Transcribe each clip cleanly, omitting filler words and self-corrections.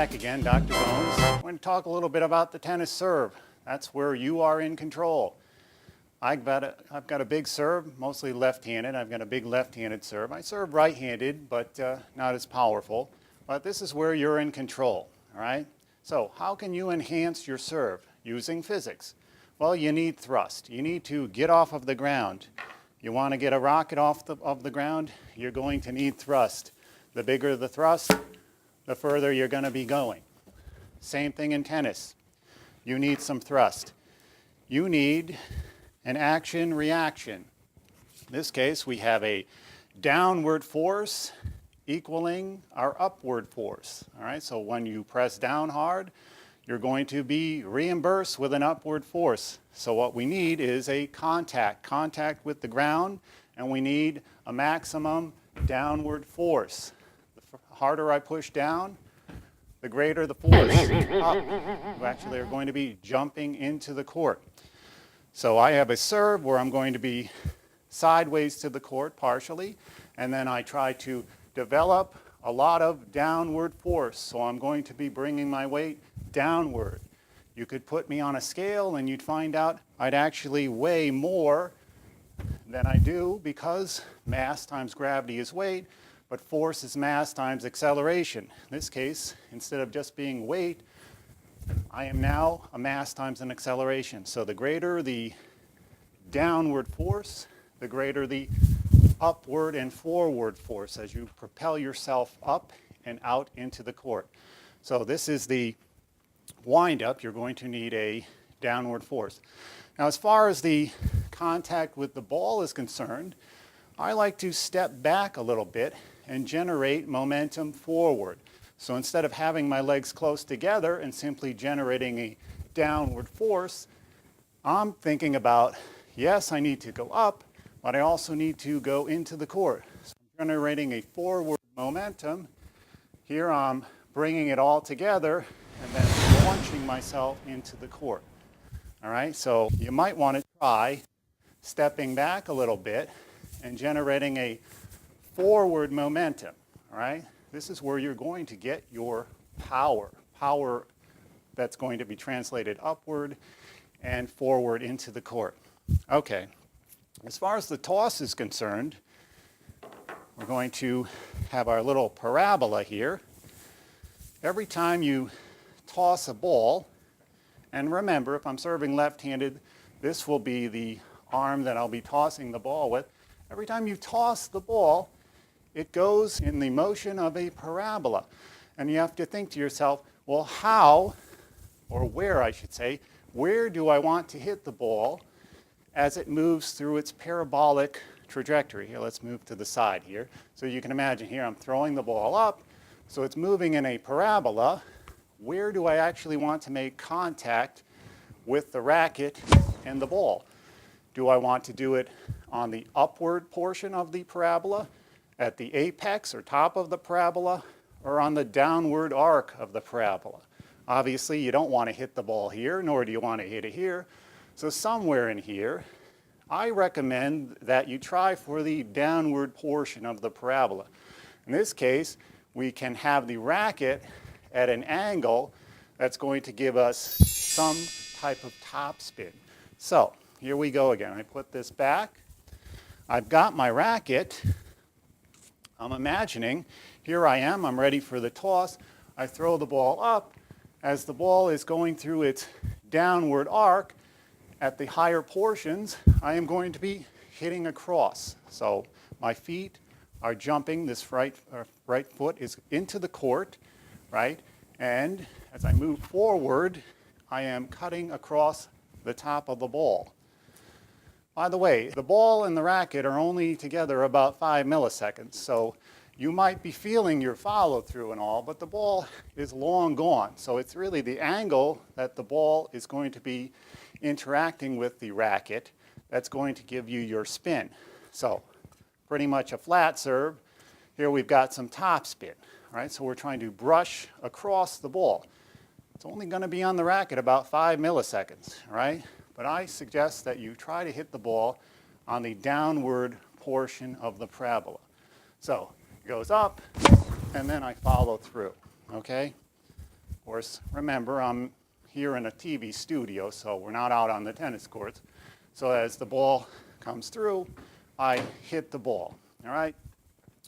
back again, Dr. Bones. I'm going to talk a little bit about the tennis serve. That's where you are in control. I've got a big serve, mostly left-handed. I've got a big left-handed serve. I serve right-handed, but not as powerful. But this is where you're in control, all right? So how can you enhance your serve using physics? Well, you need thrust. You need to get off of the ground. You want to get a rocket off of the ground, you're going to need thrust. The bigger the thrust, the further you're going to be going. Same thing in tennis. You need some thrust. You need an action-reaction. In this case, we have a downward force equaling our upward force. All right, so when you press down hard, you're going to be reimbursed with an upward force. So what we need is a contact with the ground, and we need a maximum downward force. The harder I push down, the greater the force up. You actually are going to be jumping into the court. So I have a serve where I'm going to be sideways to the court partially, and then I try to develop a lot of downward force. So I'm going to be bringing my weight downward. You could put me on a scale and you'd find out I'd actually weigh more than I do because mass times gravity is weight, but force is mass times acceleration. In this case, instead of just being weight, I am now a mass times an acceleration. So the greater the downward force, the greater the upward and forward force as you propel yourself up and out into the court. So this is the wind-up. You're going to need a downward force. Now, as far as the contact with the ball is concerned, I like to step back a little bit and generate momentum forward. So instead of having my legs close together and simply generating a downward force, I'm thinking about, yes, I need to go up, but I also need to go into the court. So I'm generating a forward momentum. Here I'm bringing it all together and then launching myself into the court. All right, so you might want to try stepping back a little bit and generating a forward momentum. All right, this is where you're going to get your power that's going to be translated upward and forward into the court. Okay, as far as the toss is concerned, we're going to have our little parabola here. Every time you toss a ball, and remember, if I'm serving left-handed, this will be the arm that I'll be tossing the ball with. Every time you toss the ball, it goes in the motion of a parabola. And you have to think to yourself, well, how, or where I should say, where do I want to hit the ball as it moves through its parabolic trajectory? Here, let's move to the side here. So you can imagine here I'm throwing the ball up, so it's moving in a parabola. Where do I actually want to make contact with the racket and the ball? Do I want to do it on the upward portion of the parabola, at the apex or top of the parabola, or on the downward arc of the parabola? Obviously, you don't want to hit the ball here, nor do you want to hit it here. So somewhere in here, I recommend that you try for the downward portion of the parabola. In this case, we can have the racket at an angle that's going to give us some type of topspin. So here we go again. I put this back. I've got my racket. I'm imagining, here I am, I'm ready for the toss. I throw the ball up. As the ball is going through its downward arc, at the higher portions, I am going to be hitting across. So my feet are jumping, this right foot is into the court, right? And as I move forward, I am cutting across the top of the ball. By the way, the ball and the racket are only together about 5 milliseconds, so you might be feeling your follow-through and all, but the ball is long gone. So it's really the angle that the ball is going to be interacting with the racket that's going to give you your spin. So pretty much a flat serve. Here we've got some top spin, right? So we're trying to brush across the ball. It's only going to be on the racket about 5 milliseconds, right? But I suggest that you try to hit the ball on the downward portion of the parabola. So it goes up, and then I follow through, okay? Of course, remember, I'm here in a TV studio, so we're not out on the tennis courts. So as the ball comes through, I hit the ball, all right?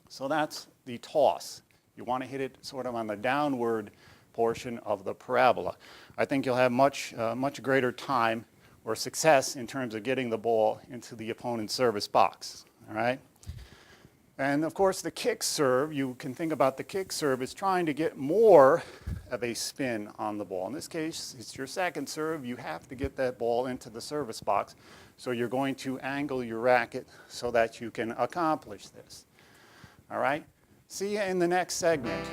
So that's the toss. You want to hit it sort of on the downward portion of the parabola. I think you'll have much greater time or success in terms of getting the ball into the opponent's service box, all right? And of course, the kick serve, you can think about the kick serve as trying to get more of a spin on the ball. In this case, it's your second serve. You have to get that ball into the service box. So you're going to angle your racket so that you can accomplish this. All right? See you in the next segment.